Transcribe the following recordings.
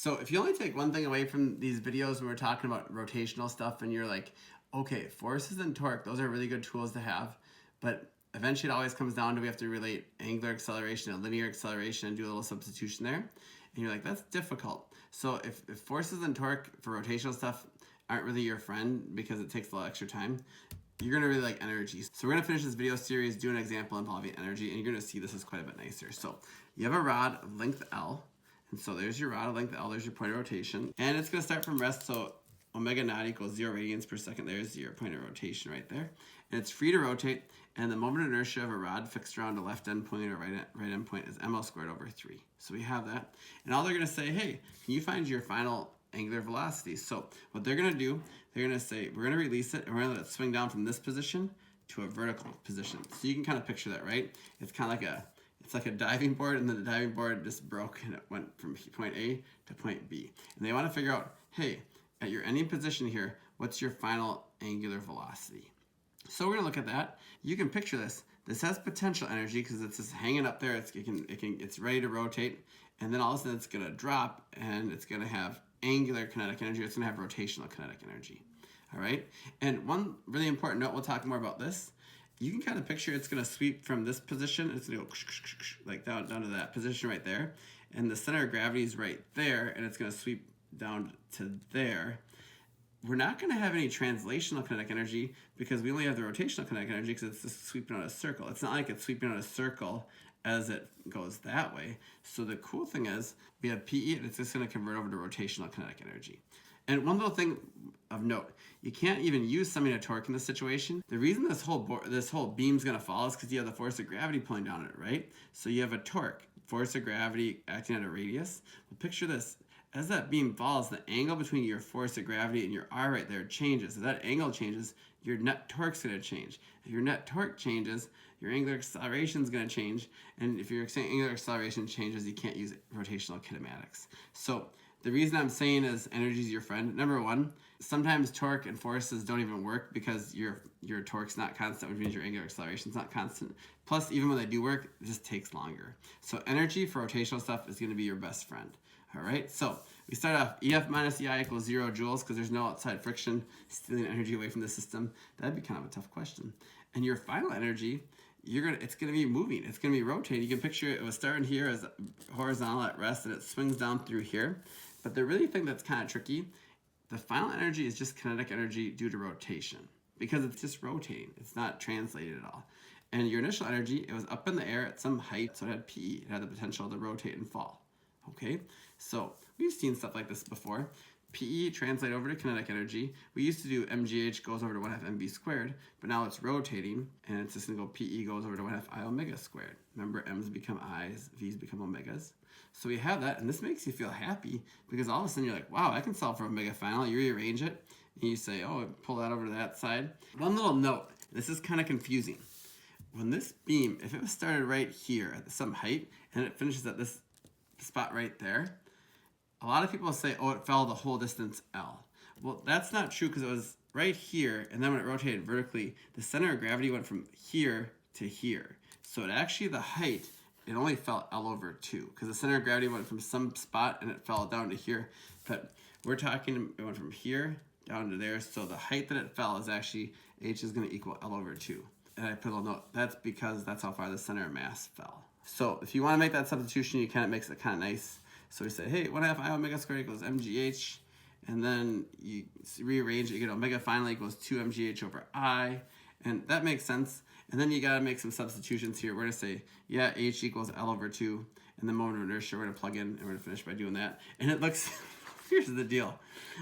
So if you only take one thing away from these videos when we're talking about rotational stuff and you're like, okay, forces and torque, those are really good tools to have, but eventually it always comes down to we have to relate angular acceleration and linear acceleration and do a little substitution there. And you're like, that's difficult. So if forces and torque for rotational stuff aren't really your friend because it takes a little extra time, you're going to really like energy. So we're going to finish this video series, do an example involving energy, and you're going to see this is quite a bit nicer. So you have a rod of length L, and so there's your rod of length L, there's your point of rotation, and it's going to start from rest, so omega naught equals 0 radians per second. There's your point of rotation right there. And it's free to rotate, and the moment of inertia of a rod fixed around a left end point or right end point is ml squared over 3. So we have that. And all they're going to say, hey, can you find your final angular velocity? So what they're going to do, they're going to say, we're going to release it, and we're going to let it swing down from this position to a vertical position. So you can kind of picture that, right? It's kind of like a diving board, and then the diving board just broke, and it went from point A to point B. And they want to figure out, hey, at your ending position here, what's your final angular velocity? So we're going to look at that. You can picture this. This has potential energy because it's just hanging up there. It's ready to rotate, and then all of a sudden it's going to drop, and it's going to have angular kinetic energy. It's going to have rotational kinetic energy. All right. And one really important note, we'll talk more about this. You can kind of picture it's going to sweep from this position. It's going to go like down to that position right there, and the center of gravity is right there, and it's going to sweep down to there. We're not going to have any translational kinetic energy because we only have the rotational kinetic energy because it's just sweeping out a circle. It's not like it's sweeping out a circle as it goes that way. So the cool thing is we have PE, and it's just going to convert over to rotational kinetic energy. And one little thing of note, you can't even use summing a torque in this situation. The reason this whole beam's going to fall is because you have the force of gravity pulling down it, right? So you have a torque, force of gravity acting at a radius. Well, picture this. As that beam falls, the angle between your force of gravity and your R right there changes. As that angle changes, your net torque's going to change. If your net torque changes, your angular acceleration is going to change. And if your angular acceleration changes, you can't use rotational kinematics. So the reason I'm saying is energy is your friend. Number one, sometimes torque and forces don't even work because your torque's not constant, which means your angular acceleration's not constant. Plus, even when they do work, it just takes longer. So energy for rotational stuff is going to be your best friend. All right, so we start off EF minus EI equals 0 joules because there's no outside friction stealing energy away from the system. That'd be kind of a tough question. And your final energy, it's gonna be moving. It's gonna be rotating. You can picture it was starting here as horizontal at rest, and it swings down through here. But the really thing that's kind of tricky, the final energy is just kinetic energy due to rotation because it's just rotating. It's not translated at all. And your initial energy, it was up in the air at some height, so it had PE. It had the potential to rotate and fall. Okay, so we've seen stuff like this before. PE translate over to kinetic energy. We used to do mgh goes over to 1/2 mv squared, but now it's rotating, and it's just going to go PE goes over to 1/2 I omega squared. Remember, m's become i's, v's become omegas. So we have that, and this makes you feel happy because all of a sudden you're like, wow, I can solve for omega final. You rearrange it, and you say, oh, pull that over to that side. One little note, this is kind of confusing. When this beam, if it was started right here at some height, and it finishes at this spot right there, a lot of people say, oh, it fell the whole distance L. Well, that's not true because it was right here, and then when it rotated vertically, the center of gravity went from here to here. So it actually, the height, it only fell L over 2 because the center of gravity went from some spot and it fell down to here. But we're talking, it went from here down to there, so the height that it fell is actually, H is going to equal L over 2. And I put a little note, that's because that's how far the center of mass fell. So if you want to make that substitution, it makes it kind of nice. So we say, hey, 1/2 I omega squared equals mgh, and then you rearrange it, you get omega final equals 2 mgh over I, and that makes sense. And then you got to make some substitutions here. We're going to say, yeah, h equals L over 2, and the moment of inertia, we're going to plug in, and we're going to finish by doing that. And it looks, here's the deal.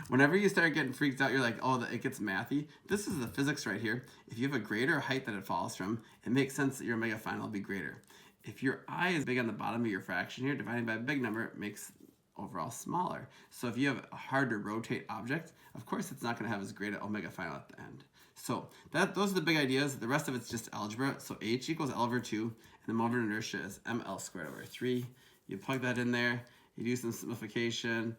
Whenever you start getting freaked out, you're like, oh, it gets mathy. This is the physics right here. If you have a greater height that it falls from, it makes sense that your omega final will be greater. If your I is big on the bottom of your fraction here, dividing by a big number, it makes overall smaller. So if you have a hard to rotate object, of course it's not going to have as great an omega final at the end. So those are the big ideas. The rest of it's just algebra. So H equals L over 2, and the moment of inertia is ml squared over 3. You plug that in there, you do some simplification.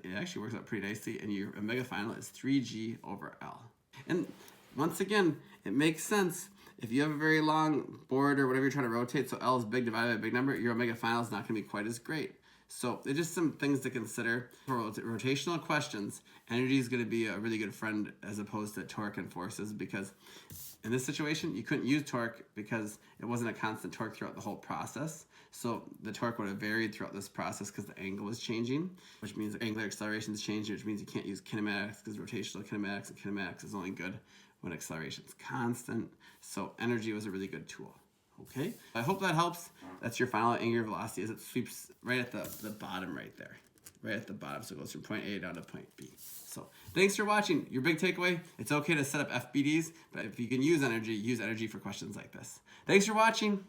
It actually works out pretty nicely, and your omega final is 3g over L. And once again, it makes sense. If you have a very long board or whatever you're trying to rotate, so L is big divided by a big number, your omega final is not going to be quite as great. So it's just some things to consider. For rotational questions, energy is going to be a really good friend as opposed to torque and forces, because in this situation, you couldn't use torque because it wasn't a constant torque throughout the whole process. So the torque would have varied throughout this process because the angle was changing, which means angular acceleration is changing, which means you can't use kinematics because rotational kinematics, and kinematics is only good when acceleration is constant. So energy was a really good tool. Okay, I hope that helps. That's your final angular velocity as it sweeps right at the bottom right there. Right at the bottom, so it goes from point A down to point B. So thanks for watching. Your big takeaway, it's okay to set up FBDs, but if you can use energy for questions like this. Thanks for watching.